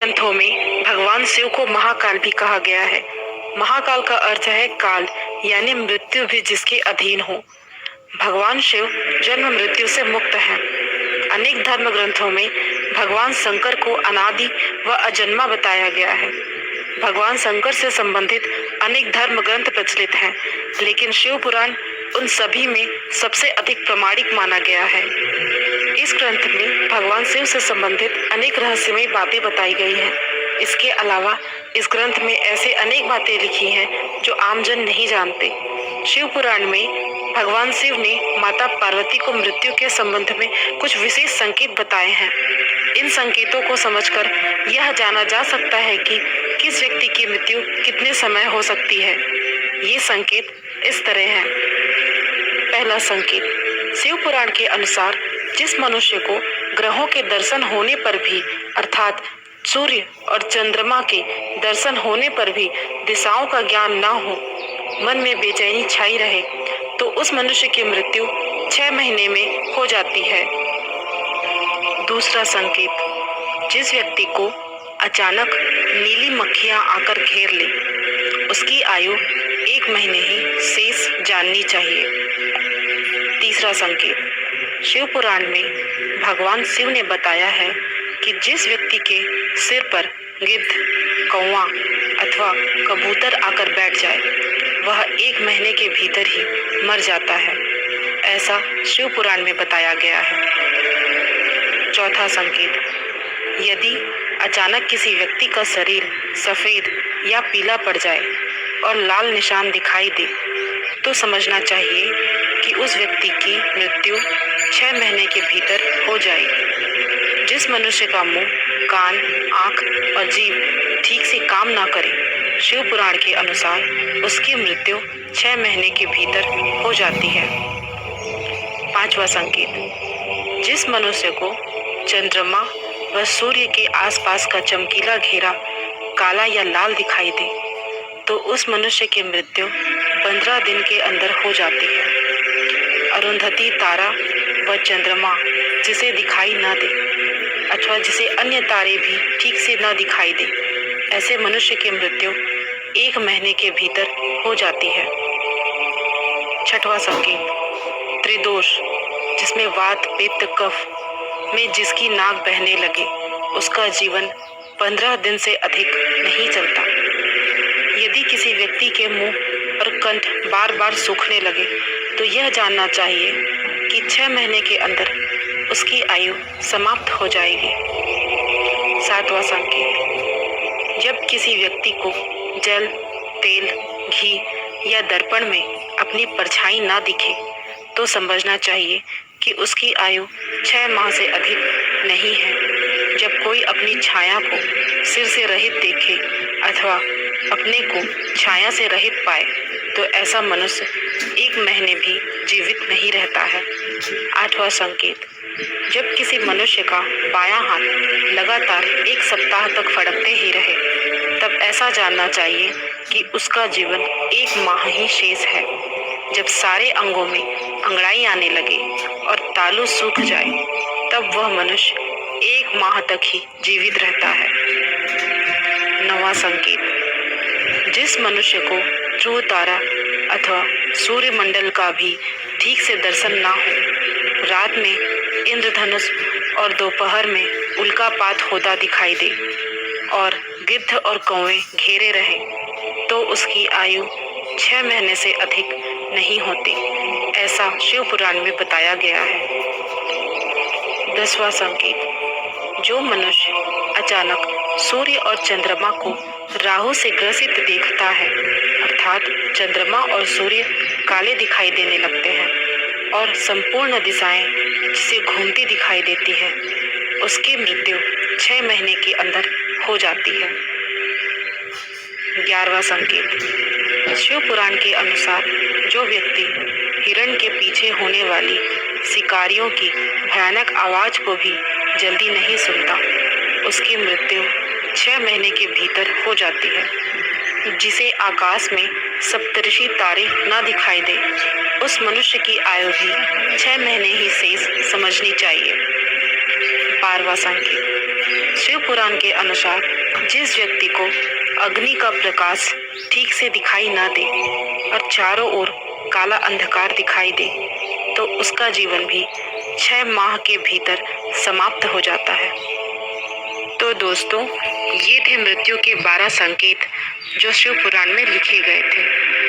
ग्रंथों में भगवान शिव को महाकाल भी कहा गया है। महाकाल का अर्थ है काल, यानी मृत्यु भी जिसके अधीन हो। भगवान शिव जन्म मृत्यु से मुक्त हैं। अनेक धर्म ग्रंथों में भगवान शंकर को अनादि व अजन्मा बताया गया है। भगवान शंकर से संबंधित अनेक धर्म ग्रंथ प्रचलित हैं, लेकिन शिव पुराण उन सभी में सबसे अधिक प्रामाणिक माना गया है। इस ग्रंथ में भगवान शिव से संबंधित अनेक रहस्यमय बातें बताई गई हैं। इसके अलावा इस ग्रंथ में ऐसे अनेक बातें लिखी हैं जो आमजन नहीं जानते। शिव पुराण में भगवान शिव ने माता पार्वती को मृत्यु के संबंध में कुछ विशेष संकेत बताए हैं। इन संकेतों को समझकर यह जाना जा सकता है कि किस व्यक्ति की मृत्यु कितने समय हो सकती है। ये संकेत इस तरह हैं। पहला संकेत, शिव पुराण के अनुसार जिस मनुष्य को ग्रहों के दर्शन होने पर भी, अर्थात सूर्य और चंद्रमा के दर्शन होने पर भी दिशाओं का ज्ञान न हो, मन में बेचैनी छाई रहे, तो उस मनुष्य की मृत्यु 6 महीने में हो जाती है। दूसरा संकेत, जिस व्यक्ति को अचानक नीली मक्खियां आकर घेर ले, उसकी आयु 1 महीने ही शेष जाननी चाहिए। तीसरा संकेत, शिव पुराण में भगवान शिव ने बताया है कि जिस व्यक्ति के सिर पर गिद्ध, कौवा अथवा कबूतर आकर बैठ जाए, वह 1 महीने के भीतर ही मर जाता है। ऐसा शिव पुराण में बताया गया है। चौथा संकेत, यदि अचानक किसी व्यक्ति का शरीर सफेद या पीला पड़ जाए और लाल निशान दिखाई दे, तो समझना चाहिए कि उस व्यक्ति की मृत्यु 6 महीने के भीतर हो जाएगी। जिस मनुष्य का मुंह, कान, आंख और जीभ ठीक से काम ना करे, शिव पुराण के अनुसार उसकी मृत्यु 6 महीने के भीतर हो जाती है। पांचवा संकेत, जिस मनुष्य को चंद्रमा व सूर्य के आसपास का चमकीला घेरा काला या लाल दिखाई दे, तो उस मनुष्य की मृत्यु 15 दिन के अंदर हो जाती है। अरुंधति तारा व चंद्रमा जिसे दिखाई न दे, अथवा जिसे अन्य तारे भी ठीक से न दिखाई दे, ऐसे मनुष्य की मृत्यु 1 महीने के भीतर हो जाती है। छठवां संकेत, त्रिदोष, जिसमें वात, पित्त, कफ में जिसकी नाक बहने लगे, उसका जीवन 15 दिन से अधिक नहीं चलता। यदि किसी व्यक्ति के मुंह और कंठ बार बार सूखने लगे, तो यह जानना चाहिए कि 6 महीने के अंदर उसकी आयु समाप्त हो जाएगी। सातवां संकेत, जब किसी व्यक्ति को जल, तेल, घी या दर्पण में अपनी परछाई ना दिखे, तो समझना चाहिए कि उसकी आयु 6 माह से अधिक नहीं है। जब कोई अपनी छाया को सिर से रहित देखे अथवा अपने को छाया से रहित पाए, तो ऐसा मनुष्य 1 महीने भी जीवित नहीं रहता है। आठवां संकेत, जब किसी मनुष्य का बायां हाथ लगातार 1 सप्ताह तक फड़कते ही रहे, तब ऐसा जानना चाहिए कि उसका जीवन 1 माह ही शेष है। जब सारे अंगों में अंगड़ाई आने लगे और तालू सूख जाए, तब वह मनुष्य 1 माह तक ही जीवित रहता है। 9वां संकेत, जिस मनुष्य को ध्रुव तारा अथवा सूर्यमंडल का भी ठीक से दर्शन ना हो, रात में इंद्रधनुष और दोपहर में उल्कापात होता दिखाई दे और गिद्ध और कौवे घेरे रहें, तो उसकी आयु 6 महीने से अधिक नहीं होती। ऐसा शिव पुराण में बताया गया है। 10वां संकेत, जो मनुष्य अचानक सूर्य और चंद्रमा को राहु से ग्रसित देखता है, अर्थात चंद्रमा और सूर्य काले दिखाई देने लगते हैं और संपूर्ण दिशाएं जिसे घूमती दिखाई देती है, उसकी मृत्यु 6 महीने के अंदर हो जाती है। 11वां संकेत, शिव पुराण के अनुसार जो व्यक्ति हिरण के पीछे होने वाली शिकारियों की भयानक आवाज को भी जल्दी नहीं सुनता, उसकी मृत्यु 6 महीने के भीतर हो जाती है। जिसे आकाश में सप्तऋषि तारे न दिखाई दे, उस मनुष्य की आयु भी 6 महीने ही शेष समझनी चाहिए। 12वां संकेत, शिव पुराण के अनुसार जिस व्यक्ति को अग्नि का प्रकाश ठीक से दिखाई ना दे और चारों ओर काला अंधकार दिखाई दे तो उसका जीवन भी 6 माह के भीतर समाप्त हो जाता है। तो दोस्तों, ये थे मृत्यु के 12 संकेत जो शिव पुराण में लिखे गए थे।